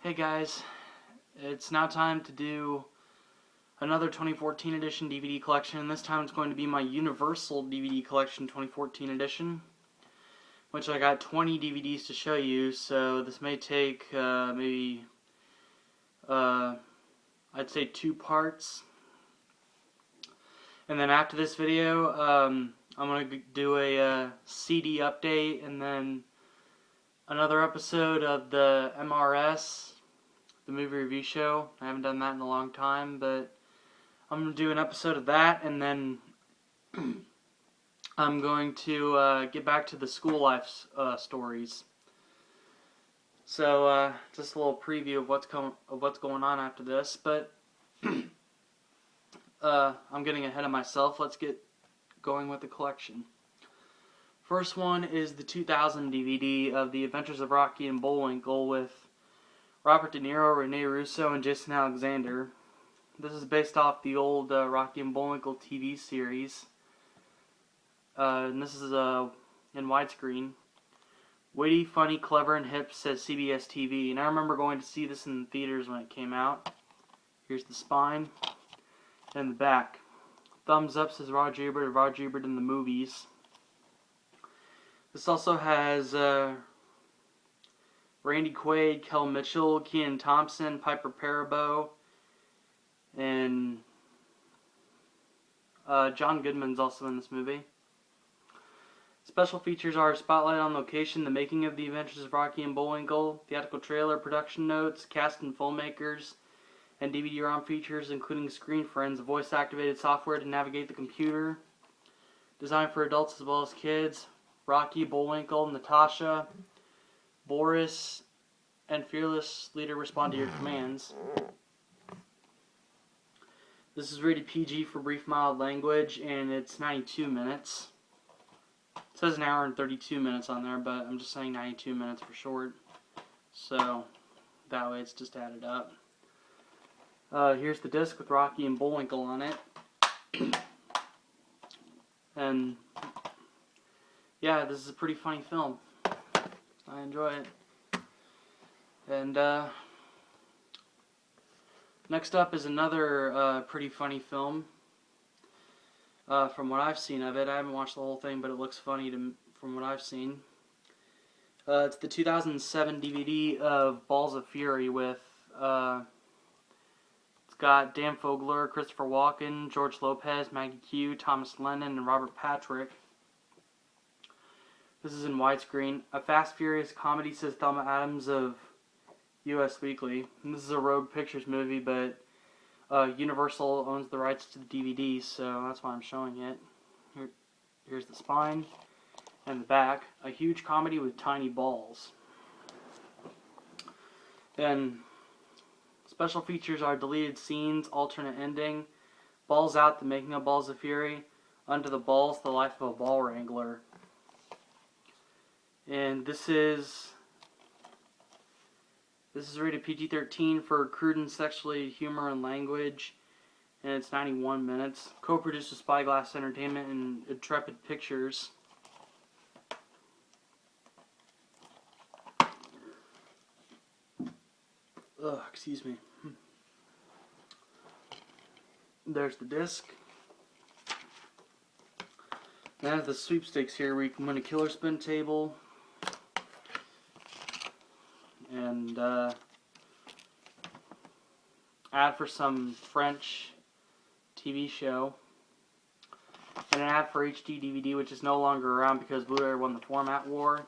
Hey guys, it's now time to do another 2014 edition DVD collection. This time it's going to be my Universal DVD Collection 2014 edition, which I got 20 DVDs to show you, so this may take maybe, I'd say 2 parts. And then after this video, I'm going to do a CD update and then another episode of the MRS, the movie review show. I haven't done that in a long time, but I'm going to do an episode of that, and then I'm going to get back to the school life stories. So just a little preview of what's going on after this, but I'm getting ahead of myself. Let's get going with the collection. First one is the 2000 DVD of The Adventures of Rocky and Bullwinkle with Robert De Niro, Rene Russo, and Jason Alexander. This is based off the old Rocky and Bullwinkle TV series. And this is in widescreen. Witty, funny, clever, and hip, says CBS TV. And I remember going to see this in the theaters when it came out. Here's the spine and the back. Thumbs up, says Roger Ebert of Roger Ebert in the movies. This also has Randy Quaid, Kel Mitchell, Kenan Thompson, Piper Perabo, and John Goodman's also in this movie. Special features are Spotlight on Location, The Making of The Adventures of Rocky and Bullwinkle, theatrical trailer, production notes, cast and filmmakers, and DVD-ROM features including Screen Friends, a voice-activated software to navigate the computer, designed for adults as well as kids, Rocky, Bullwinkle, Natasha, Boris, and Fearless Leader respond to your commands. This is rated PG for brief, mild language, and it's 92 minutes. It says an hour and 32 minutes on there, but I'm just saying 92 minutes for short. So, that way it's just added up. Here's the disc with Rocky and Bullwinkle on it. And yeah, this is a pretty funny film. I enjoy it. And next up is another pretty funny film. From what I've seen of it, I haven't watched the whole thing, but it looks funny from what I've seen. It's the 2007 DVD of Balls of Fury with it's got Dan Fogler, Christopher Walken, George Lopez, Maggie Q, Thomas Lennon, and Robert Patrick. This is in widescreen. A Fast Furious comedy, says Thelma Adams of US Weekly. And this is a Rogue Pictures movie, but Universal owns the rights to the DVD, so that's why I'm showing it. Here's the spine and the back. A huge comedy with tiny balls. Then special features are deleted scenes, alternate ending, Balls Out, The Making of Balls of Fury, Under the Balls, The Life of a Ball Wrangler. And this is rated PG-13 for crude and sexually humor and language, and it's 91 minutes. Co-produced with Spyglass Entertainment and Intrepid Pictures. Excuse me. There's the disc. And I have the sweepstakes here where you can win a killer spin table. And ad for some French TV show, and an ad for HD DVD, which is no longer around because Blu-ray won the format war,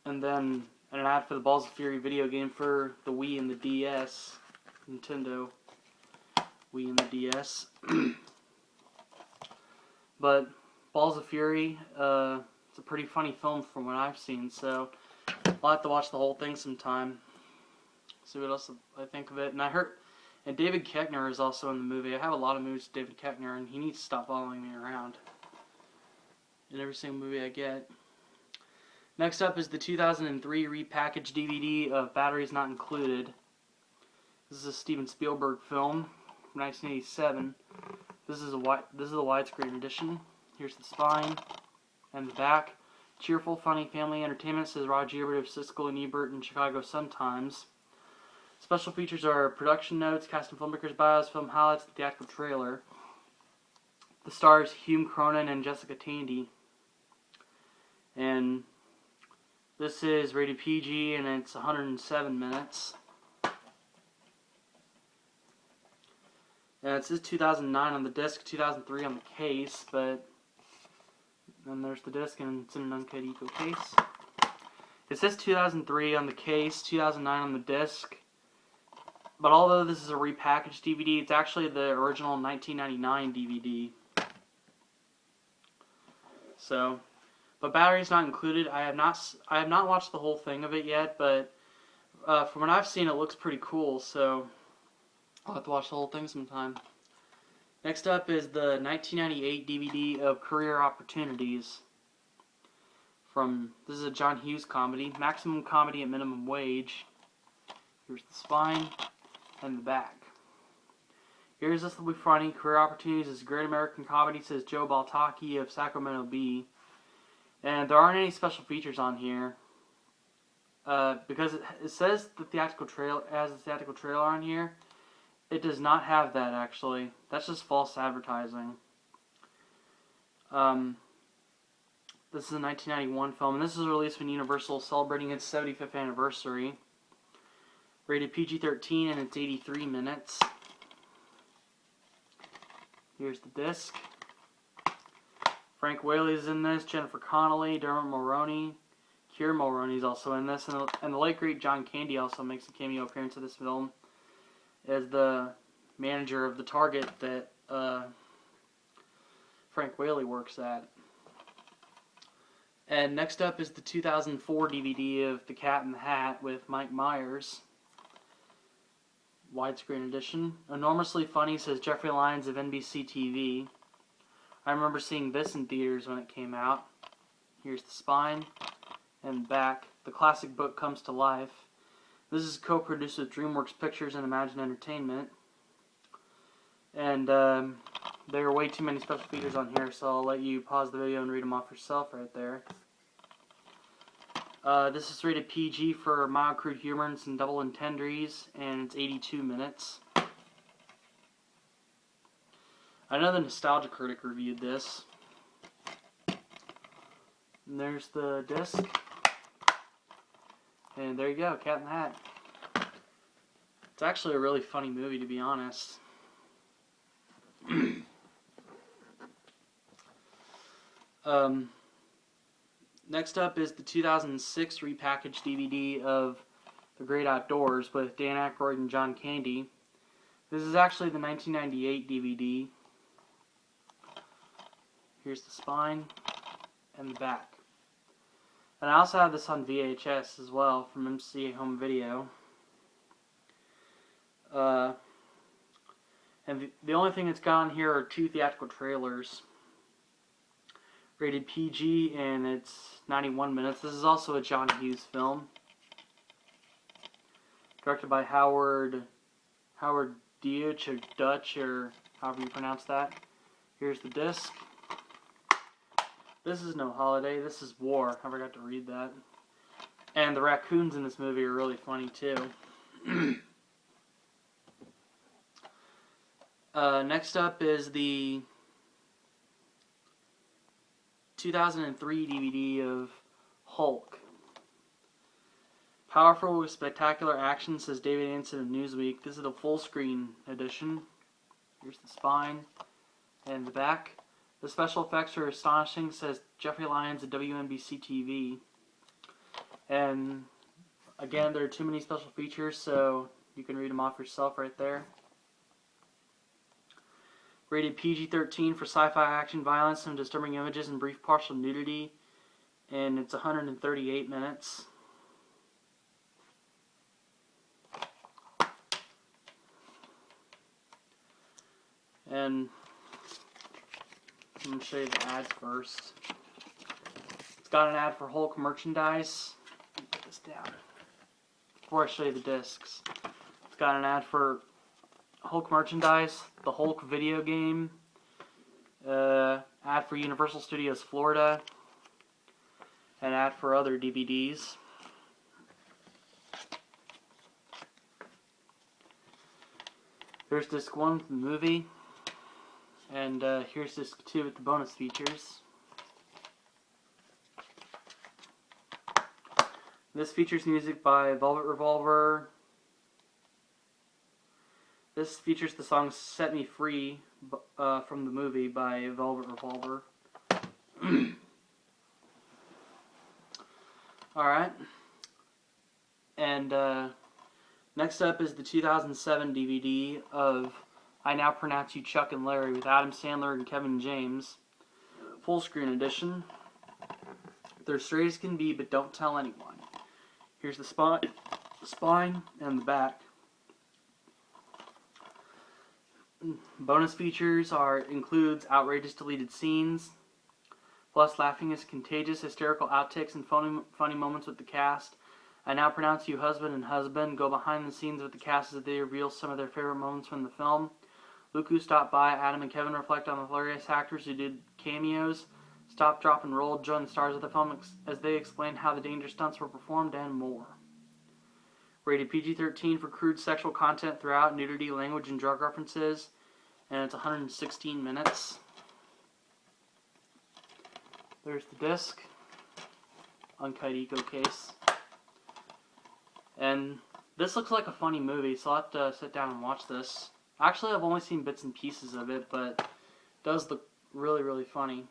and then an ad for the Balls of Fury video game for the Wii and the DS, Nintendo Wii and the DS. But Balls of Fury, it's a pretty funny film from what I've seen, so I'll have to watch the whole thing sometime. See what else I think of it. And David Koechner is also in the movie. I have a lot of movies with David Koechner, and he needs to stop following me around in every single movie I get. Next up is the 2003 repackaged DVD of Batteries Not Included. This is a Steven Spielberg film from 1987. This is a widescreen edition. Here's the spine and the back. cheerful, funny family entertainment, says Roger Ebert of Siskel and Ebert and Chicago Sun-Times. Special features are production notes, cast and filmmakers' bios, film highlights, and theatrical trailer. The stars Hume Cronyn and Jessica Tandy. And this is rated PG and it's 107 minutes. And it says 2009 on the disc, 2003 on the case, but then there's the disc and it's in an uncut eco case. It says 2003 on the case, 2009 on the disc. But although this is a repackaged DVD, it's actually the original 1999 DVD. So, but battery's not included. I have not watched the whole thing of it yet, but from what I've seen, it looks pretty cool. So I'll have to watch the whole thing sometime. Next up is the 1998 DVD of Career Opportunities. This is a John Hughes comedy, maximum comedy at minimum wage. Here's the spine and the back. Here's This Will Be Funny. Career Opportunities is a great American comedy, says Joe Baltaki of Sacramento Bee. And there aren't any special features on here. Because it says the theatrical trailer as a theatrical trailer on here. It does not have that, actually. That's just false advertising. This is a 1991 film, and this is released when Universal is celebrating its 75th anniversary. Rated PG-13, and it's 83 minutes. Here's the disc. Frank Whaley is in this, Jennifer Connelly, Dermot Mulroney. Keira Mulroney is also in this, and the late great John Candy also makes a cameo appearance in this film as the manager of the Target that Frank Whaley works at. And next up is the 2004 DVD of The Cat in the Hat with Mike Myers. Widescreen edition. Enormously funny, says Jeffrey Lyons of NBC TV. I remember seeing this in theaters when it came out. Here's the spine and back. The classic book comes to life. This is co-produced with DreamWorks Pictures and Imagine Entertainment. And there are way too many special features on here, so I'll let you pause the video and read them off yourself right there. This is rated PG for mild crude humor and some double entendres, and it's 82 minutes. I know the Nostalgia Critic reviewed this. And there's the disc. And there you go, Cat in the Hat. It's actually a really funny movie, to be honest. Next up is the 2006 repackaged DVD of The Great Outdoors with Dan Aykroyd and John Candy. This is actually the 1998 DVD. Here's the spine and the back. And I also have this on VHS as well from MCA Home Video. And the only thing that's got on here are 2 theatrical trailers. Rated PG, and it's 91 minutes. This is also a John Hughes film. Directed by Howard Deutsch, or Dutch, or however you pronounce that. Here's the disc. This is no holiday, this is war. I forgot to read that. And the raccoons in this movie are really funny too. Next up is the 2003 DVD of Hulk. Powerful with spectacular action, says David Anson of Newsweek. This is a full screen edition. Here's the spine and the back. The special effects are astonishing, says Jeffrey Lyons of WNBC TV. And again, there are too many special features, so you can read them off yourself right there. Rated PG-13 for sci-fi action, violence, some disturbing images, and brief partial nudity. And it's 138 minutes. And I'm going to show you the ads first. It's got an ad for Hulk merchandise. Let me put this down before I show you the discs. It's got an ad for Hulk merchandise, the Hulk video game, ad for Universal Studios Florida, and ad for other DVDs. Here's disc 1 from the movie, and here's disc 2 with the bonus features. This features music by Velvet Revolver. This features the song Set Me Free from the movie by Velvet Revolver. Alright. And next up is the 2007 DVD of I Now Pronounce You Chuck and Larry with Adam Sandler and Kevin James. Full screen edition. They're straight as can be, but don't tell anyone. Here's the spine and the back. Bonus features includes outrageous deleted scenes, plus Laughing is Contagious, hysterical outtakes, and funny moments with the cast. I Now Pronounce You Husband and Husband go behind the scenes with the cast as they reveal some of their favorite moments from the film. Luku stopped by. Adam and Kevin reflect on the hilarious actors who did cameos. Stop, Drop, and Roll join the stars of the film as they explain how the dangerous stunts were performed and more. Rated PG-13 for crude sexual content throughout, nudity, language, and drug references. And it's 116 minutes. There's the disc. Uncut Eco case. And this looks like a funny movie, so I'll have to sit down and watch this. Actually, I've only seen bits and pieces of it, but it does look really, really funny.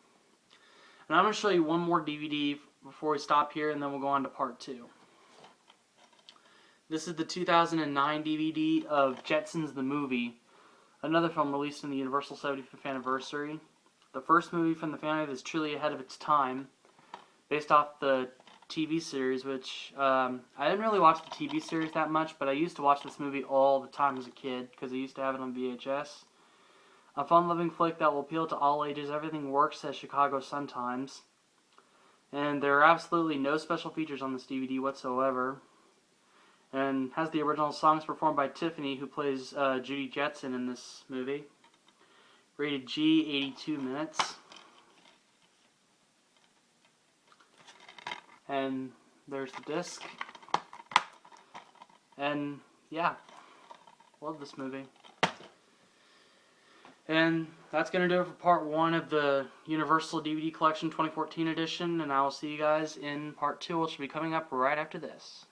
And I'm going to show you one more DVD before we stop here, and then we'll go on to part 2. This is the 2009 DVD of Jetsons the Movie, another film released in the Universal 75th anniversary. The first movie from the family that's truly ahead of its time, based off the TV series, which I didn't really watch the TV series that much, but I used to watch this movie all the time as a kid because I used to have it on VHS. A fun-loving flick that will appeal to all ages. Everything works, says Chicago Sun-Times. And there are absolutely no special features on this DVD whatsoever. And has the original songs performed by Tiffany, who plays Judy Jetson in this movie. Rated G, 82 minutes. And there's the disc. And yeah, love this movie. And that's going to do it for part 1 of the Universal DVD Collection 2014 edition. And I will see you guys in part 2, which will be coming up right after this.